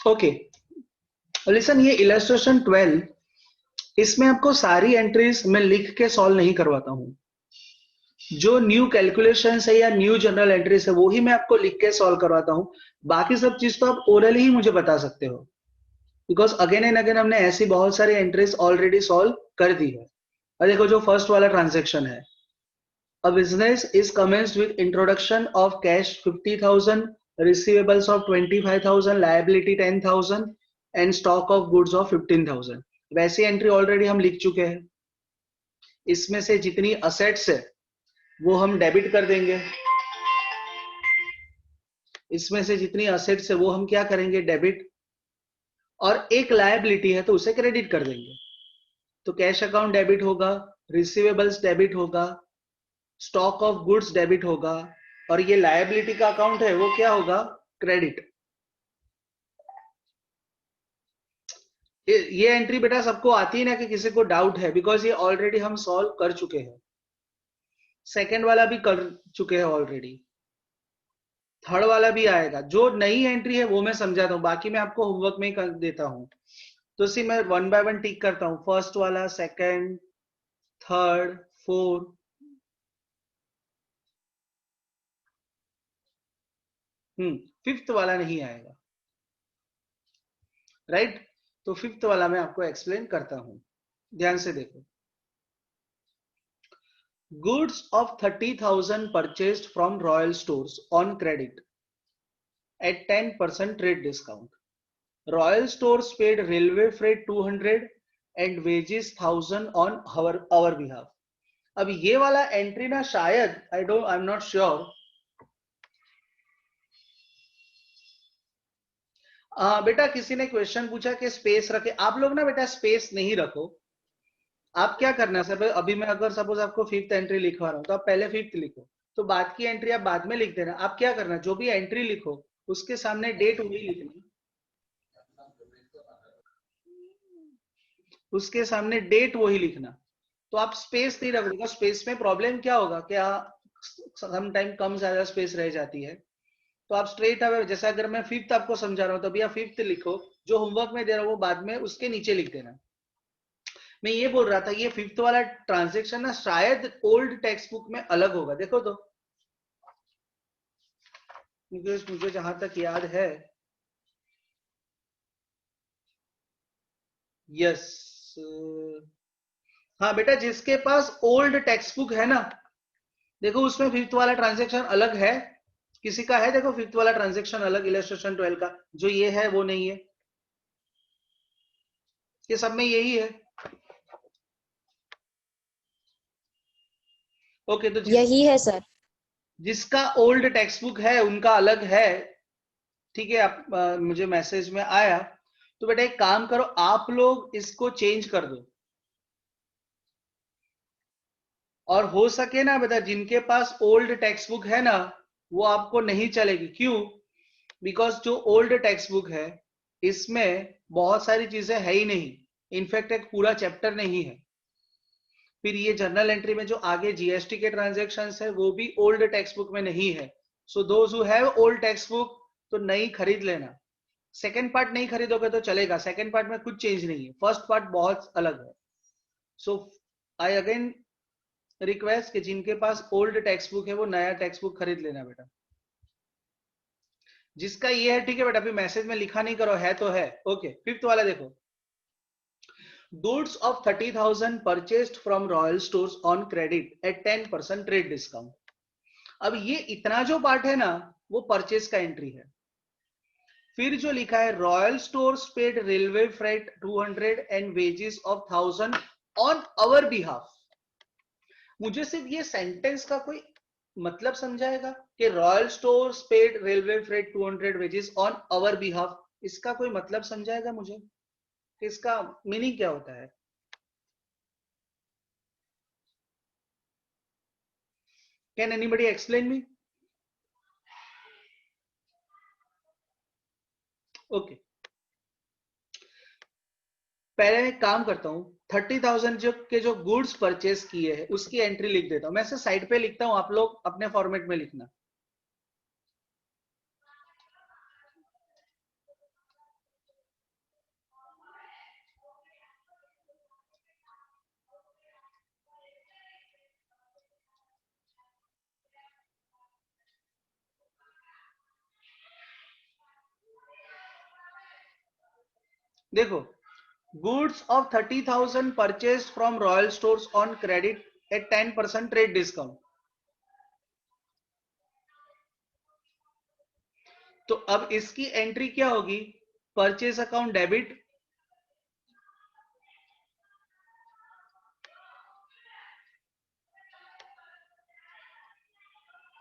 Okay, listen, ये illustration 12, इसमें आपको सारी एंट्रीज मैं लिख के सॉल्व नहीं करवाता हूं। जो न्यू कैलकुलेशन है या न्यू जनरल एंट्रीज है वो ही मैं आपको लिख के सॉल्व करवाता हूं। बाकी सब चीज तो आप ओरली ही मुझे बता सकते हो, बिकॉज अगेन एंड अगेन हमने ऐसी बहुत सारी एंट्रीज ऑलरेडी सॉल्व कर दी है। और देखो जो फर्स्ट वाला ट्रांजेक्शन है, a business is commenced with introduction of cash 50,000, receivables of 25,000, liability 10,000 and stock of goods of 15,000। वैसी एंट्री ऑलरेडी हम लिख चुके हैं। इसमें से जितनी असेट्स है वो हम डेबिट कर देंगे, इसमें से जितनी असेट्स है वो हम क्या करेंगे, डेबिट, और एक लायबिलिटी है तो उसे क्रेडिट कर देंगे। तो कैश अकाउंट डेबिट होगा, रिसीवेबल्स डेबिट होगा, स्टॉक ऑफ गुड्स डेबिट होगा, और ये लायबिलिटी का अकाउंट है वो क्या होगा, क्रेडिट। ये एंट्री बेटा सबको आती है ना, कि किसी को डाउट है, बिकॉज ये ऑलरेडी हम सॉल्व कर चुके हैं। सेकेंड वाला भी कर चुके हैं ऑलरेडी, थर्ड वाला भी आएगा। जो नई एंट्री है वो मैं समझाता हूँ, बाकी मैं आपको होमवर्क में ही कर देता हूँ। तो सी मैं वन बाय वन टिक करता हूँ, फर्स्ट वाला, सेकंड, थर्ड, फोर्थ, फिफ्थ वाला नहीं आएगा, राइट। तो फिफ्थ वाला मैं आपको एक्सप्लेन करता हूं, ध्यान से देखो। Goods of 30,000 purchased from Royal Stores on credit at 10% trade discount. Royal Stores paid railway freight 200 and wages 1,000 on our behalf। अब ये वाला एंट्री ना शायद, आई एम नॉट श्योर, बेटा किसी ने क्वेश्चन पूछा कि स्पेस रखे, आप लोग ना बेटा स्पेस नहीं रखो। आप क्या करना है सर, अभी मैं अगर सपोज आपको फिफ्थ एंट्री लिखवा रहा हूं तो आप पहले फिफ्थ लिखो, तो बाद की एंट्री आप बाद में लिख देना। आप क्या करना, जो भी एंट्री लिखो उसके सामने डेट वही लिखनी, उसके सामने डेट वही लिखना। तो आप स्पेस नहीं रखोगे, स्पेस में प्रॉब्लम क्या होगा, क्या सम टाइम कम ज्यादा स्पेस रह जाती है। तो आप स्ट्रेट अवे, जैसे अगर मैं फिफ्थ आपको समझा रहा हूँ तो अभी आप फिफ्थ लिखो, जो होमवर्क में दे रहा हूँ वो बाद में उसके नीचे लिख देना। मैं ये बोल रहा था, ये फिफ्थ वाला ट्रांजेक्शन ना शायद ओल्ड टेक्स्ट बुक में अलग होगा, देखो तो, मुझे जहां तक याद है, यस, हाँ बेटा, जिसके पास ओल्ड टेक्स्ट बुक है ना, देखो उसमें फिफ्थ वाला ट्रांजेक्शन अलग है। किसी का है देखो फिफ्थ वाला ट्रांजेक्शन अलग, इलस्ट्रेशन 12 का, जो ये है वो नहीं है, ये सब में यही है। ओके, तो यही है सर। जिसका ओल्ड टेक्स्ट बुक है उनका अलग है, ठीक है। आप मुझे मैसेज में आया, तो बेटा एक काम करो, आप लोग इसको चेंज कर दो, और हो सके ना बेटा जिनके पास ओल्ड टेक्स्ट बुक है ना, वो आपको नहीं चलेगी। क्यों? बिकॉज जो ओल्ड टेक्स्ट बुक है इसमें बहुत सारी चीजें है ही नहीं, इनफैक्ट एक पूरा चैप्टर नहीं है। फिर ये जर्नल एंट्री में जो आगे जीएसटी के ट्रांजेक्शन्स है वो भी ओल्ड टेक्स्ट बुक में नहीं है। So those who have old text book तो नई खरीद लेना। सेकेंड पार्ट नहीं खरीदोगे तो चलेगा, सेकेंड पार्ट में कुछ चेंज नहीं है, फर्स्ट पार्ट बहुत अलग है। सो आई अगेन रिक्वेस्ट कि जिनके पास ओल्ड टेक्स्ट बुक है वो नया टेक्स्ट बुक खरीद लेना बेटा। जिसका ये है ठीक है बेटा, अभी मैसेज में लिखा नहीं करो, है तो है। ओके, फिफ्थ वाला देखो, goods of 30,000 purchased from Royal Stores on credit at 10% trade discount. अब ये इतना जो पार्ट है ना वो परचेस का एंट्री है। फिर जो लिखा है, Royal Stores paid railway freight 200 and wages of 1,000 on our behalf. मुझे सिर्फ ये सेंटेंस का कोई मतलब समझाएगा कि royal Stores paid railway freight 200 wages on our behalf, इसका कोई मतलब समझाएगा मुझे कि इसका मीनिंग क्या होता है? Can anybody explain me? Okay, पहले मैं काम करता हूं, 30,000 जो गुड्स परचेस किए हैं उसकी एंट्री लिख देता हूं। मैं से साइड पे लिखता हूं, आप लोग अपने फॉर्मेट में लिखना। देखो, goods of 30,000 purchase from Royal Stores on credit at 10% trade discount. तो अब इसकी एंट्री क्या होगी? Purchase account debit,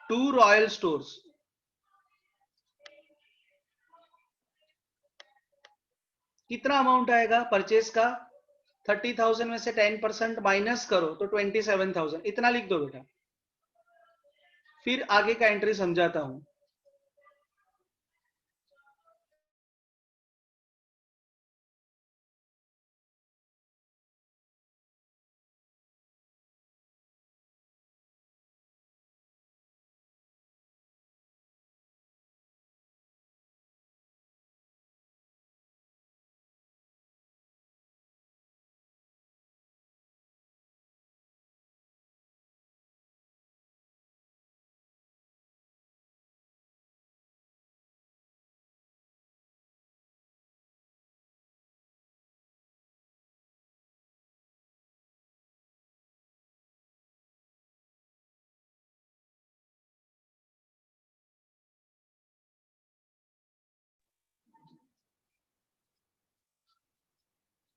to Royal Stores. कितना अमाउंट आएगा परचेज का? 30,000 में से 10% माइनस करो तो 27,000। इतना लिख दो बेटा, फिर आगे का एंट्री समझाता हूं।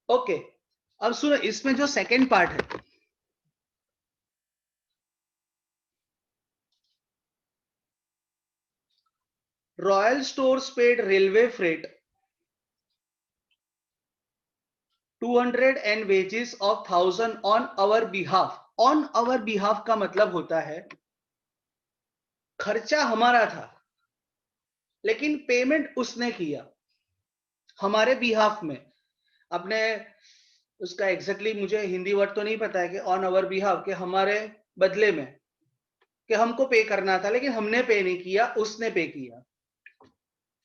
ओके, अब सुनो, इसमें जो सेकंड पार्ट है, Royal Stores paid railway freight 200 and wages of 1,000 on our behalf. On our behalf का मतलब होता है खर्चा हमारा था लेकिन पेमेंट उसने किया हमारे बिहाफ में। अपने उसका एग्जैक्टली मुझे हिंदी वर्ड तो नहीं पता है कि ऑन अवर बिहाफ के हमारे बदले में, कि हमको पे करना था लेकिन हमने पे नहीं किया, उसने पे किया।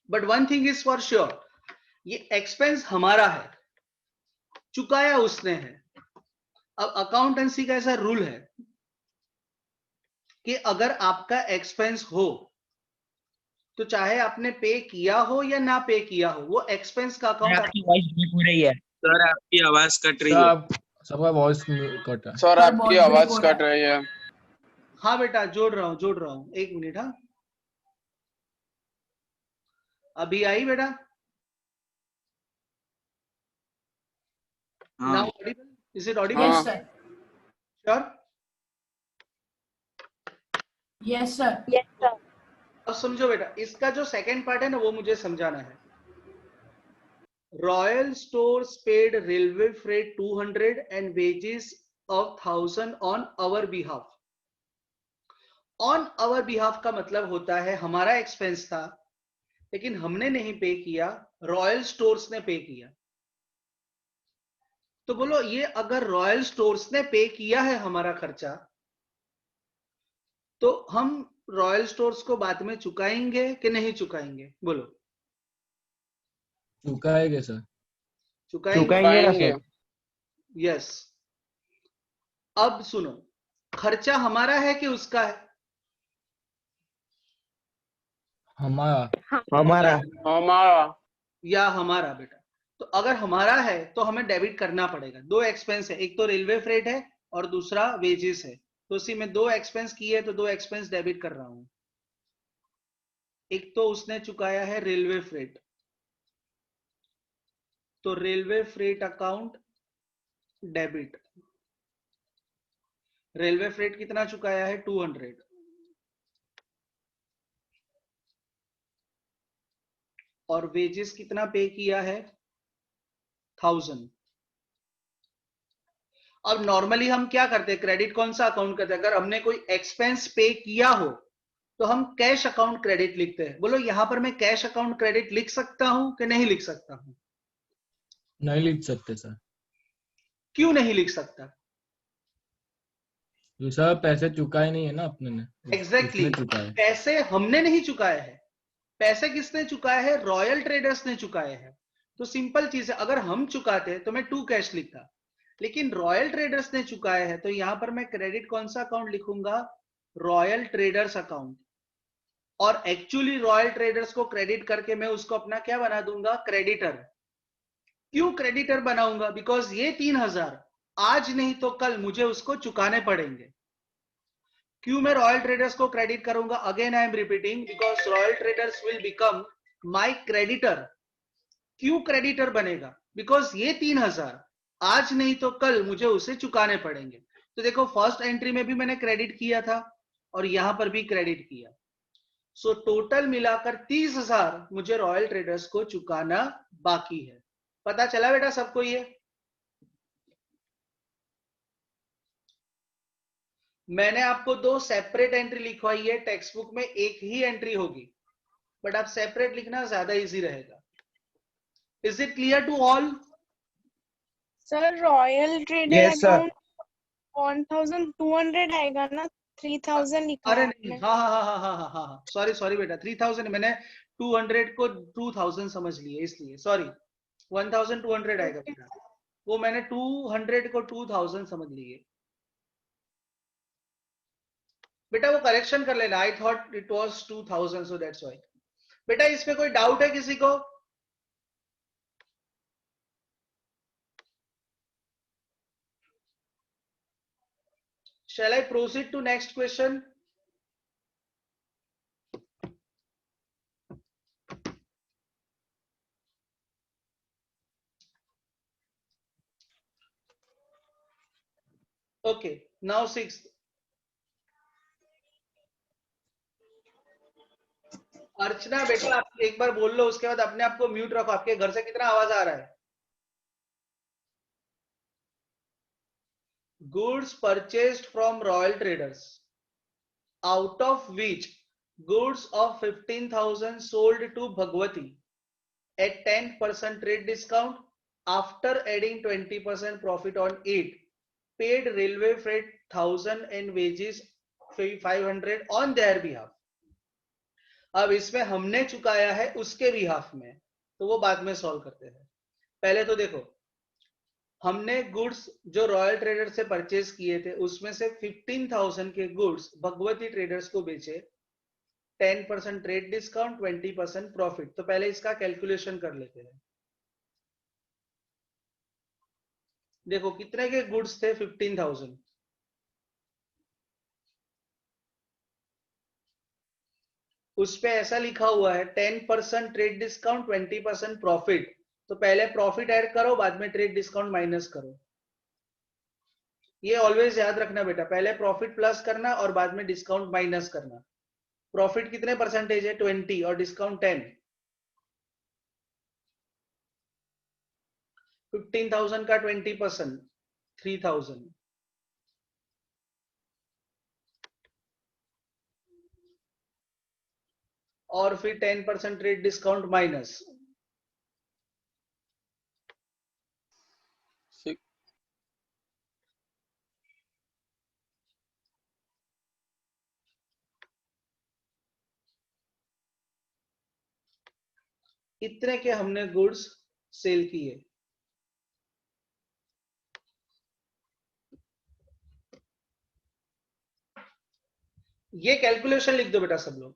But one thing is for sure, ये एक्सपेंस हमारा है, चुकाया उसने है। अब अकाउंटेंसी का ऐसा रूल है कि अगर आपका एक्सपेंस हो तो चाहे आपने पे किया हो या ना पे किया हो, वो एक्सपेंस का अकाउंट आपकी वॉइस ब्रेक हो रही है सर आपकी आवाज कट रही है। सबका वॉइस कट है। सर आपकी आवाज कट रही है। हाँ बेटा, जोड़ रहा हूँ, एक मिनट। हाँ, अभी आई बेटा? हाँ। Now Audible? Is it Audible? Yes, sir. Sure? Yes, sir. अब समझो बेटा, इसका जो सेकंड पार्ट है ना, वो मुझे समझाना है। Royal Stores paid railway freight 200 and wages of 1,000 on our behalf. On our behalf का मतलब होता है हमारा एक्सपेंस था लेकिन हमने नहीं पे किया, रॉयल स्टोर्स ने पे किया। तो बोलो, ये अगर रॉयल स्टोर्स ने पे किया है हमारा खर्चा, तो हम रॉयल स्टोर्स को बाद में चुकाएंगे कि नहीं चुकाएंगे? बोलो। चुकाएंगे सर। चुकाएंगे। यस। अब सुनो, खर्चा हमारा है कि उसका है? हमारा या हमारा बेटा? तो अगर हमारा है तो हमें डेबिट करना पड़ेगा। दो एक्सपेंस है, एक तो रेलवे फ्रेट है और दूसरा वेजेस है। तो इसी में दो एक्सपेंस किए तो दो एक्सपेंस डेबिट कर रहा हूं। एक तो उसने चुकाया है रेलवे फ्रेट, तो railway freight account debit. Railway freight कितना चुकाया है? 200। और वेजेस कितना पे किया है? 1,000। अब नॉर्मली हम क्या करते हैं, क्रेडिट कौन सा अकाउंट करते हैं? अगर हमने कोई एक्सपेंस पे किया हो तो हम कैश अकाउंट क्रेडिट लिखते हैं। बोलो, यहां पर मैं कैश अकाउंट क्रेडिट लिख सकता हूं कि नहीं लिख सकता हूं? नहीं लिख सकते सर। क्यों नहीं लिख सकता? ये सर पैसे चुकाए नहीं है ना अपने ने। एग्जैक्टली, उसने चुकाए। पैसे हमने नहीं चुकाए हैं। पैसे किसने चुकाए हैं? रॉयल ट्रेडर्स ने चुकाए हैं। तो सिंपल चीज है, अगर हम चुकाते तो मैं टू कैश लिखता, लेकिन रॉयल ट्रेडर्स ने चुकाए हैं तो यहां पर मैं क्रेडिट कौन सा अकाउंट लिखूंगा? Royal traders account. और एक्चुअली रॉयल ट्रेडर्स को क्रेडिट करके मैं उसको अपना क्या बना दूंगा? क्रेडिटर। क्यों क्रेडिटर बनाऊंगा? बिकॉज ये 3000 आज नहीं तो कल मुझे उसको चुकाने पड़ेंगे। क्यों मैं रॉयल ट्रेडर्स को क्रेडिट करूंगा? Again I am repeating, because royal traders will become my creditor. क्यों क्रेडिटर बनेगा? बिकॉज ये 3000 आज नहीं तो कल मुझे उसे चुकाने पड़ेंगे। तो देखो फर्स्ट एंट्री में भी मैंने क्रेडिट किया था और यहां पर भी क्रेडिट किया। सो टोटल मिलाकर 30,000 मुझे रॉयल ट्रेडर्स को चुकाना बाकी है। पता चला बेटा सबको? ये मैंने आपको दो सेपरेट एंट्री लिखवाई है, टेक्स्ट बुक में एक ही एंट्री होगी, बट आप सेपरेट लिखना ज्यादा इजी रहेगा। Is it clear to all? Sir Royal Trader Yes, sir. Account 1200 आएगा ना, 3000 लिखा अरे है नहीं, आपने। हाँ हाँ हाँ हाँ हाँ हाँ हाँ, सॉरी सॉरी बेटा, 3000 मैंने 200 को 2000 समझ लिए, इसलिए सॉरी। 1200 आएगा बेटा, वो मैंने 200 को 2000 समझ लिए बेटा, वो करेक्शन कर लेना। I thought it was 2000, so that's why. बेटा इसमें कोई डाउट है किसी को? Shall I proceed to next question? Okay, now sixth. अर्चना बेटा आप एक बार बोल लो, उसके बाद अपने आप को म्यूट रखो। आपके घर से कितना आवाज आ रहा है? Goods purchased from Royal Traders, out of which goods of 15,000 sold to Bhagwati at 10% trade discount after adding 20% profit on it, paid railway freight 1,000 and wages 500 on their behalf. अब इसमें हमने चुकाया है उसके बिहाफ में, तो वो बाद में सॉल्व करते हैं। पहले तो देखो, हमने गुड्स जो रॉयल ट्रेडर से परचेज किए थे उसमें से 15,000 के गुड्स भगवती ट्रेडर्स को बेचे, 10% ट्रेड डिस्काउंट, 20% प्रॉफिट। तो पहले इसका कैलकुलेशन कर लेते हैं। देखो कितने के गुड्स थे? 15,000। उस पे ऐसा लिखा हुआ है 10% ट्रेड डिस्काउंट, 20% प्रॉफिट। तो पहले प्रॉफिट ऐड करो, बाद में ट्रेड डिस्काउंट माइनस करो। ये ऑलवेज याद रखना बेटा, पहले प्रॉफिट प्लस करना और बाद में डिस्काउंट माइनस करना। प्रॉफिट कितने परसेंटेज है? 20 और डिस्काउंट 10। 15,000 का 20% 3,000, और फिर 10% ट्रेड डिस्काउंट माइनस। इतने के हमने गुड्स सेल किए। ये कैलकुलेशन लिख दो बेटा सब लोग।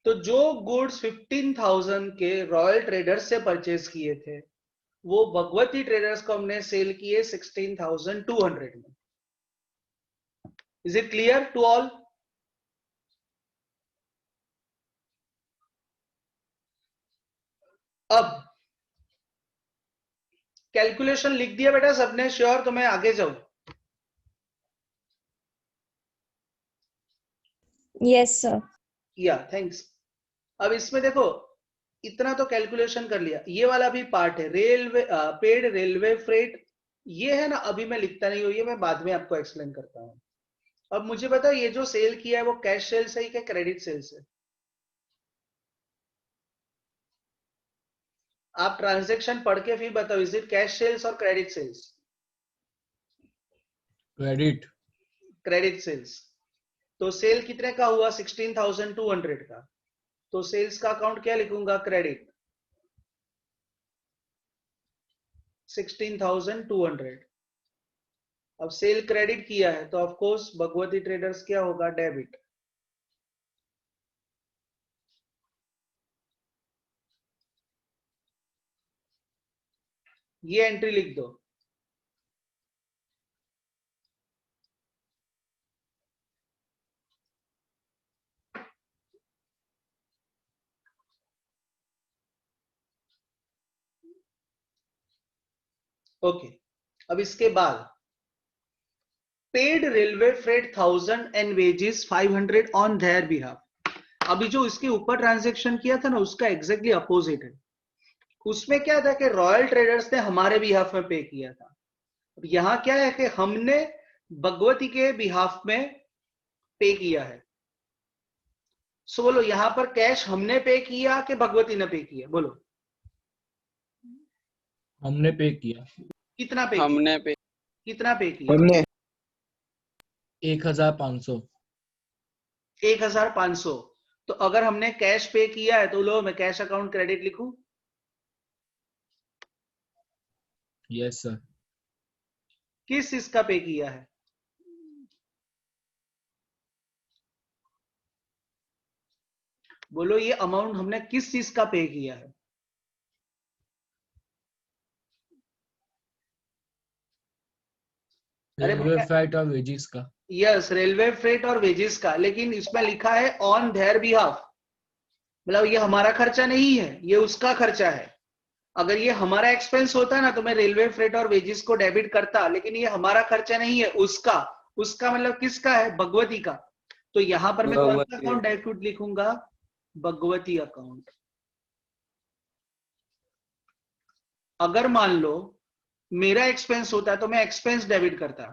तो जो गुड्स 15,000 के रॉयल ट्रेडर्स से परचेज किए थे वो भगवती ट्रेडर्स को हमने सेल किए 16,200 में। Is it clear to all? अब कैलकुलेशन लिख दिया बेटा सबने? श्योर? तो मैं आगे जाऊं? Yes sir. या थैंक्स। अब इसमें देखो इतना तो कैलकुलेशन कर लिया, ये वाला भी पार्ट है, रेलवे पेड रेलवे फ्रेट, ये है ना, अभी मैं लिखता नहीं हूं, ये मैं बाद में आपको एक्सप्लेन करता हूं। अब मुझे बताओ ये जो सेल किया है वो कैश सेल से ही क्या क्रेडिट सेल से? आप ट्रांजैक्शन पढ़ के फिर बताओ, इज इट कैश सेल्स और credit sales? Credit credit sales. तो सेल कितने का हुआ? 16,200 का। तो सेल्स का अकाउंट क्या लिखूंगा? क्रेडिट 16,200। अब सेल क्रेडिट किया है तो ऑफ कोर्स भगवती ट्रेडर्स क्या होगा? डेबिट। ये एंट्री लिख दो। ओके, अब इसके बाद paid railway freight 1000 and wages 500 on their behalf. अभी जो इसके ऊपर ट्रांजैक्शन किया था ना, उसका एग्जैक्टली अपोजिट है। उसमें क्या था कि रॉयल ट्रेडर्स ने हमारे बिहाफ में पे किया था। अब यहां क्या है कि हमने भगवती के बिहाफ में पे किया है। सो बोलो, यहां पर कैश हमने पे किया कि भगवती ने पे किया? बोलो, हमने पे किया। कितना पे किया? हमने पे कितना पे किया? हमने 1500। 1500। तो अगर हमने कैश पे किया है तो लो, मैं कैश अकाउंट क्रेडिट लिखूं? Yes sir. किस चीज का पे किया है? बोलो, ये अमाउंट हमने किस चीज का पे किया है? अरे रेलवे फ्लाइट और वेजिस का। यस, रेलवे फ्रेट और वेजेस का, लेकिन इसमें लिखा है ऑन देयर बिहाफ। मतलब ये हमारा खर्चा नहीं है, ये उसका खर्चा है। अगर ये हमारा एक्सपेंस होता ना तो मैं रेलवे फ्रेट और वेजेस को डेबिट करता, लेकिन ये हमारा खर्चा नहीं है, उसका। उसका मतलब किसका है? भगवती का। तो यहां पर मैं कौन सा अकाउंट डेबिट लिखूंगा? भगवती अकाउंट। अगर मान लो मेरा एक्सपेंस होता तो मैं एक्सपेंस डेबिट करता।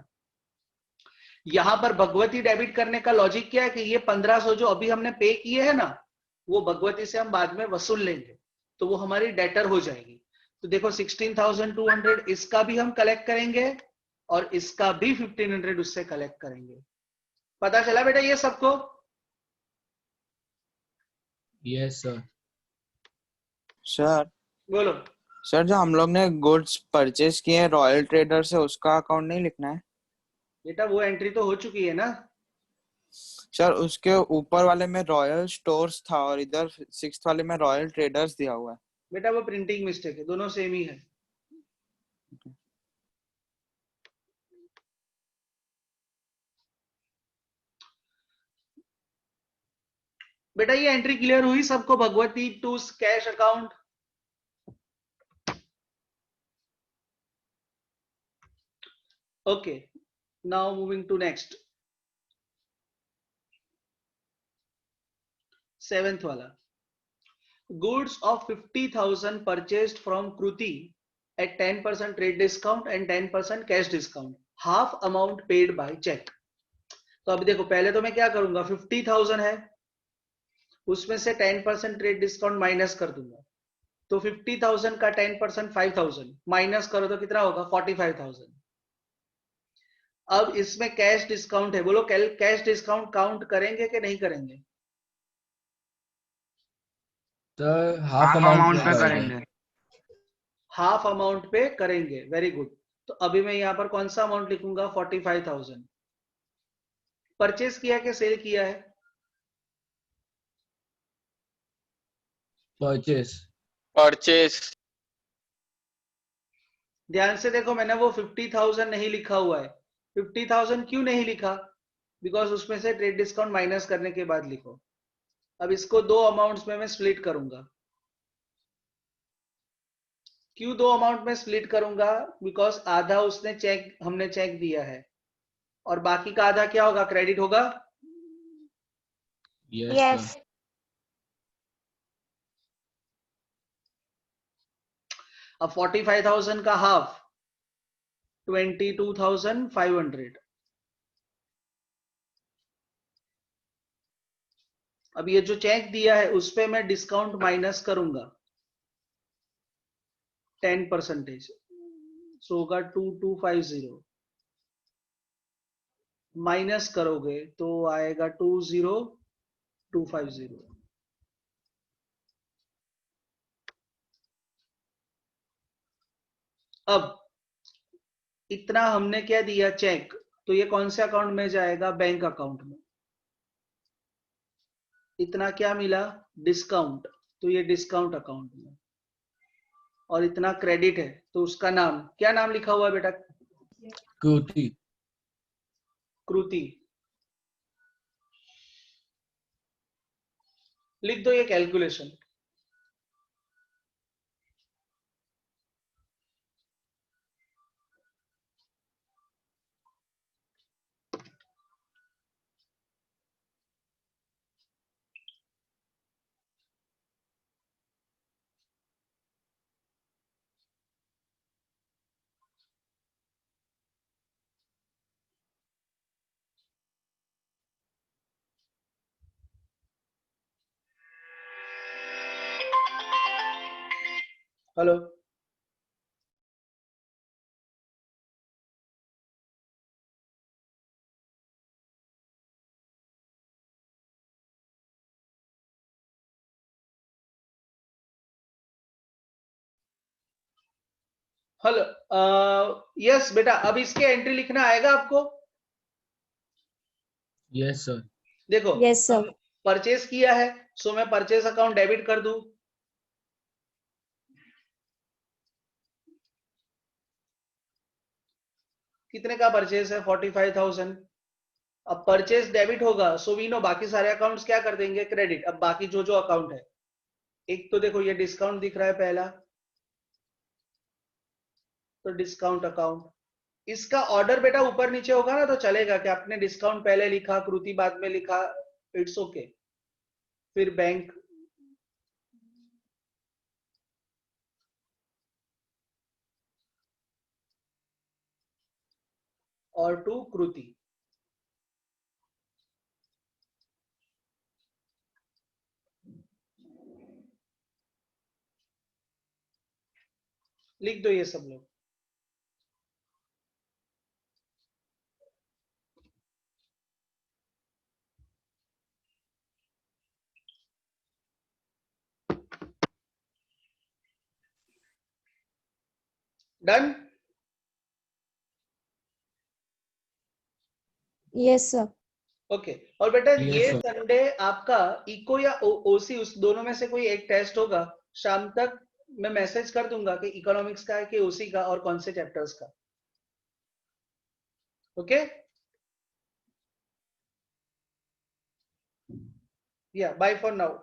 यहां पर भगवती डेबिट करने का लॉजिक क्या है कि ये 1500 जो अभी हमने पे किए हैं ना, वो भगवती से हम बाद में वसूल लेंगे, तो वो हमारी डेटर हो जाएगी। तो देखो 16,200 इसका भी हम कलेक्ट करेंगे और इसका भी 1500 उससे कलेक्ट करेंगे। पता चला बेटा ये सबको? Yes sir. सर बोलो। सर जो हम लोग ने गुड्स परचेज किए हैं रॉयल ट्रेडर से, उसका अकाउंट नहीं लिखना है? बेटा वो एंट्री तो हो चुकी है ना। सर उसके ऊपर वाले में रॉयल स्टोर्स था और इधर 6th वाले में रॉयल ट्रेडर्स दिया हुआ है। बेटा वो प्रिंटिंग मिस्टेक है, दोनों सेम ही है। बेटा ये एंट्री क्लियर हुई सबको? Bhagwati to cash account. Okay, now moving to next, 7th वाला। Goods of 50,000 purchased from Kruti at 10% trade discount and 10% cash discount. Half amount paid by check. तो अभी देखो, पहले तो मैं क्या करूंगा? 50,000 है, उसमें से 10% ट्रेड डिस्काउंट माइनस कर दूंगा। तो 50,000 का 10% 5,000 माइनस करो तो कितना होगा? 45,000। अब इसमें कैश डिस्काउंट है, बोलो कैश डिस्काउंट काउंट करेंगे कि नहीं करेंगे? सर हाफ अमाउंट पे करेंगे। हाफ अमाउंट पे करेंगे, वेरी गुड। तो अभी मैं यहां पर कौन सा अमाउंट लिखूंगा? 45,000। परचेस किया कि सेल किया है? परचेस। परचेस ध्यान से देखो, मैंने वो 50,000 नहीं लिखा हुआ है। 50,000 क्यों नहीं लिखा? बिकॉज उसमें से ट्रेड डिस्काउंट माइनस करने के बाद लिखो। अब इसको दो अमाउंट्स में मैं स्प्लिट करूंगा। क्यों दो अमाउंट में स्प्लिट करूंगा? बिकॉज आधा उसने चेक, हमने चेक दिया है, और बाकी का आधा क्या होगा? क्रेडिट होगा। Yes Yes. सर। अब 45,000 का हाफ 22,500। अब ये जो चेक दिया है उस पे मैं डिस्काउंट माइनस करूंगा 10%, सो होगा 2250। माइनस करोगे तो आएगा 20250। अब इतना हमने क्या दिया चेक, तो ये कौन से अकाउंट में जाएगा? बैंक अकाउंट में। इतना क्या मिला? डिस्काउंट, तो ये डिस्काउंट अकाउंट में। और इतना क्रेडिट है, तो उसका नाम क्या, नाम लिखा हुआ है बेटा? कृति। कृति। लिख दो ये कैलकुलेशन। Hello, hello. यस बेटा, अब इसके एंट्री लिखना आएगा आपको? Yes sir. देखो, Yes, sir. परचेस किया है, सो मैं परचेस अकाउंट डेबिट कर दूं। कितने का परचेस है? 45,000। अब परचेस डेबिट होगा, सो वी नो बाकी सारे अकाउंट्स क्या कर देंगे? क्रेडिट। अब बाकी जो जो अकाउंट है, एक तो देखो ये डिस्काउंट दिख रहा है पहला, तो डिस्काउंट अकाउंट, इसका ऑर्डर बेटा ऊपर नीचे होगा ना तो चलेगा कि आपने डिस्काउंट पहले लिखा, कृति बाद में लिखा, इट्स ओके। फिर बैंक, और टू कृति। लिख दो ये सब लोग। डन। Yes, sir. ओके। और बेटा Yes, ये sir. संडे आपका इको या ओसी, उस दोनों में से कोई एक टेस्ट होगा। शाम तक मैं मैसेज कर दूंगा कि इकोनॉमिक्स का है कि ओसी का, और कौन से चैप्टर्स का। ओके, या बाय फॉर नाउ।